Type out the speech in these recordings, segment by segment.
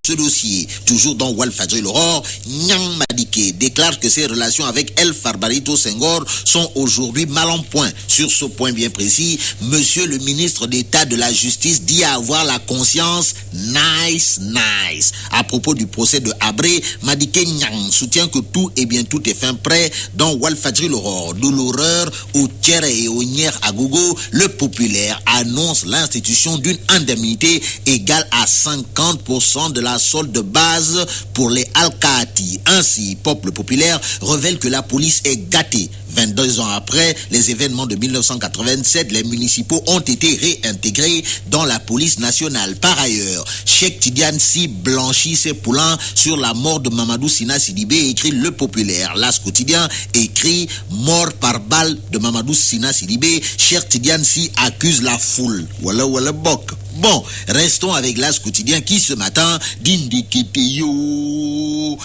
ce dossier. Toujours dans Walfadjri l'Aurore, Nyang Madike déclare que ses relations avec El Farbarito Senghor sont aujourd'hui mal en point. Sur ce point bien précis, monsieur le ministre d'État de la Justice dit avoir la conscience nice. À propos du procès de Abré, Madike Nyang soutient que tout est fin prêt dans Walfadjri l'Aurore. De l'horreur au Tchère et au Nier à Gogo, le populaire annonce l'institution d'une indemnité égale à 50% de la solde de base pour les Alkaati. Ainsi, Peuple populaire révèle que la police est gâtée. 22 ans après les événements de 1987, les municipaux ont été réintégrés dans la police nationale. Par ailleurs, Cheikh Tidiane Sy blanchit ses poulains sur la mort de Mamadou Sina Sidibé, écrit Le Populaire. L'As quotidien écrit mort par balle de Mamadou Sina Sidibé. Cheikh Tidiane Sy accuse la foule. Voilà bok. Bon, restons avec l'As quotidien qui ce matin dit Ndeketeyo,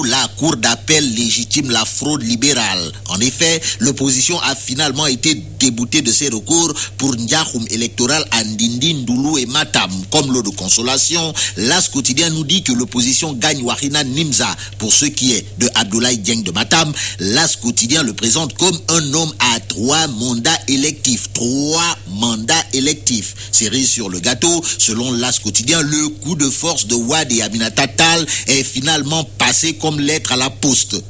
la cour d'appel légitime la fraude libérale. En effet, l'opposition a finalement été déboutée de ses recours pour Ndiakoum électoral à Ndindi, Ndoulou et Matam. Comme lot de consolation, l'As quotidien nous dit que l'opposition gagne Wahina Nimza pour ce qui est de Abdoulaye Dieng de Matam. L'As quotidien le présente comme un homme à 3 mandats électifs. 3 mandats électifs. Cerise sur le gâteau, selon l'As quotidien, le coup de force de Wade et Aminata Tal est finalement passé comme lettre à la poste.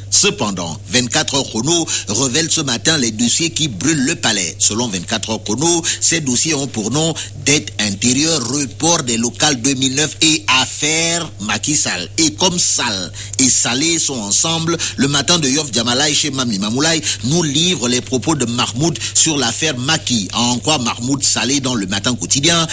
Cependant, 24 heures chrono révèle ce matin les dossiers qui brûlent le palais. Selon 24 heures chrono, ces dossiers ont pour nom dette intérieure, report des locales 2009 et affaire Macky Sall. Et comme Sall et Salé sont ensemble, le matin de Yoff Djamalaï chez Mamli Mamoulaye nous livre les propos de Mahmoud sur l'affaire Macky. En quoi Mahmoud Salé dans le matin quotidien,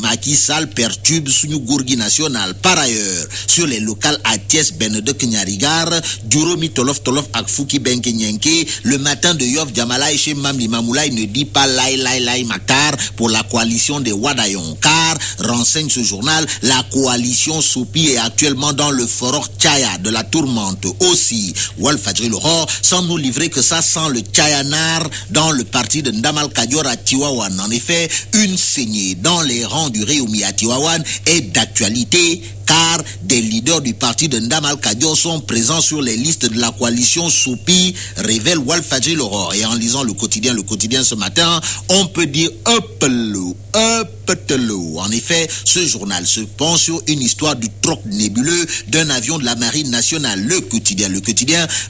Macky Sall perturbe Sounou Gourgui national. Par ailleurs, sur les locales à Thiès Benedek Nyarigar, Duro Tolof Akfouki Benkenyenke, le matin de Yoff Djamalaï chez Mamli Mamoulaye ne dit pas Laï Maktar pour la coalition des Wadayon, car, renseigne ce journal, la coalition Soupi est actuellement dans le fort Tchaya de la tourmente. Aussi, Walfadjri l'Aurore, sans nous livrer que ça sent le Tchayanar dans le parti de Ndamal Kadior à Tiwawan. En effet, une saignée dans les rangs du Réumi à Tiwawan est d'actualité, car des leaders du parti de Ndamal Kadior sont présents sur les listes de la coalition Soupi, révèle Walfadjri l'Aurore. Et en lisant le quotidien ce matin, on peut dire Upelo. En effet, ce journal se penche sur une histoire du troc nébuleux d'un avion de la marine nationale. Le quotidien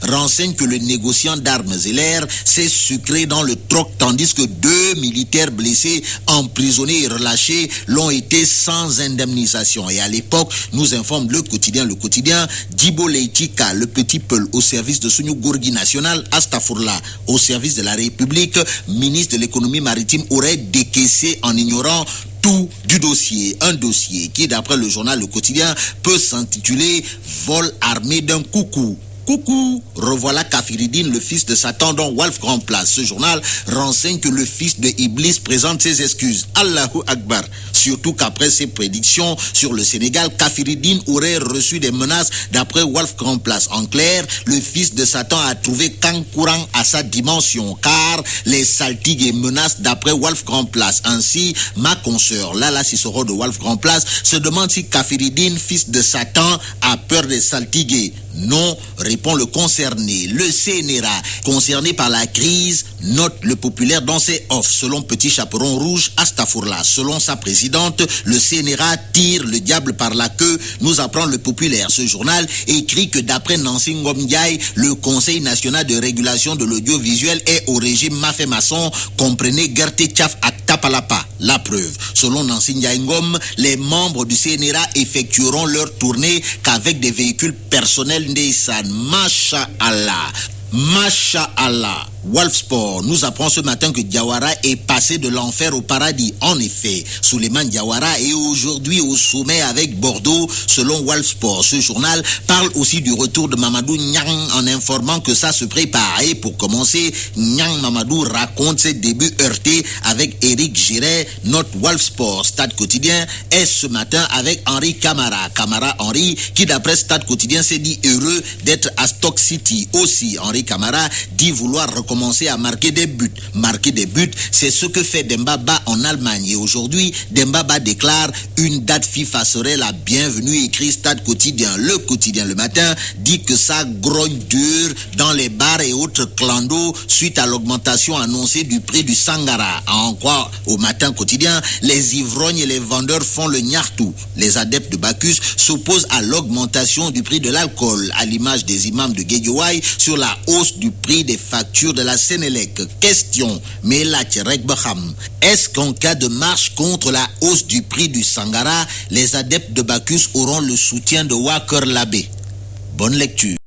renseigne que le négociant d'armes et l'air s'est sucré dans le troc, tandis que 2 militaires blessés, emprisonnés et relâchés l'ont été sans indemnisation. Et à l'époque, nous informe le quotidien, Djibo Leitika, le petit Peul au service de Sounou Gourgui national, Astafourla au service de la République, ministre de l'économie maritime, aurait décaissé en ignorant tout du dossier. Un dossier qui, d'après le journal Le Quotidien, peut s'intituler « Vol armé d'un coucou ». Coucou, revoilà Kafiridine, le fils de Satan dont Walf Grand Place. Ce journal renseigne que le fils de Iblis présente ses excuses. Allahu Akbar. Surtout qu'après ses prédictions sur le Sénégal, Kafiridine aurait reçu des menaces d'après Walf Grand Place. En clair, le fils de Satan a trouvé Kankourang à sa dimension, car les saltigues menacent d'après Walf Grand Place. Ainsi, ma consoeur Lala Sissoro de Walf Grand Place se demande si Kafiridine, fils de Satan, a peur des saltigues. Non, répond le concerné. Le CNRA, concerné par la crise, note Le Populaire dans ses offres. Selon Petit Chaperon Rouge, Astafourla, selon sa présidente, le CNRA tire le diable par la queue, nous apprend Le Populaire. Ce journal écrit que d'après Nancy Ngomdiaye, le Conseil national de régulation de l'audiovisuel est au régime Mafé-Masson, comprenez Gerté Tchaf Aktapalapa. La preuve, selon Nancy Ngom, les membres du CNRA effectueront leur tournée qu'avec des véhicules personnels Ndeyssan. Masha'Allah. Walf Sport nous apprend ce matin que Diawara est passé de l'enfer au paradis. En effet, Souleymane Diawara est aujourd'hui au sommet avec Bordeaux, selon Walf Sport. Ce journal parle aussi du retour de Mamadou Niang en informant que ça se prépare. Et pour commencer, Niang Mamadou raconte ses débuts heurtés avec Éric Giret. Notre Walf Sport, Stade Quotidien, est ce matin avec Henri Camara. Henri, qui d'après Stade Quotidien s'est dit heureux d'être à Stock City. Aussi, Henri Bakary Camara dit vouloir recommencer à marquer des buts. Marquer des buts, c'est ce que fait Demba Ba en Allemagne. Et aujourd'hui, Demba Ba déclare une date FIFA serait la bienvenue, écrit Stade Quotidien. Le Quotidien le matin dit que ça grogne dur dans les bars et autres clandos suite à l'augmentation annoncée du prix du Sangara. À en croire au Matin Quotidien, les ivrognes et les vendeurs font le nyartou. Les adeptes de Bacchus s'opposent à l'augmentation du prix de l'alcool, à l'image des imams de Guédiouaï sur la hausse du prix des factures de la Sénélec. Question, Melat Regbaham, est-ce qu'en cas de marche contre la hausse du prix du Sangara, les adeptes de Bacchus auront le soutien de Waker Labé? Bonne lecture.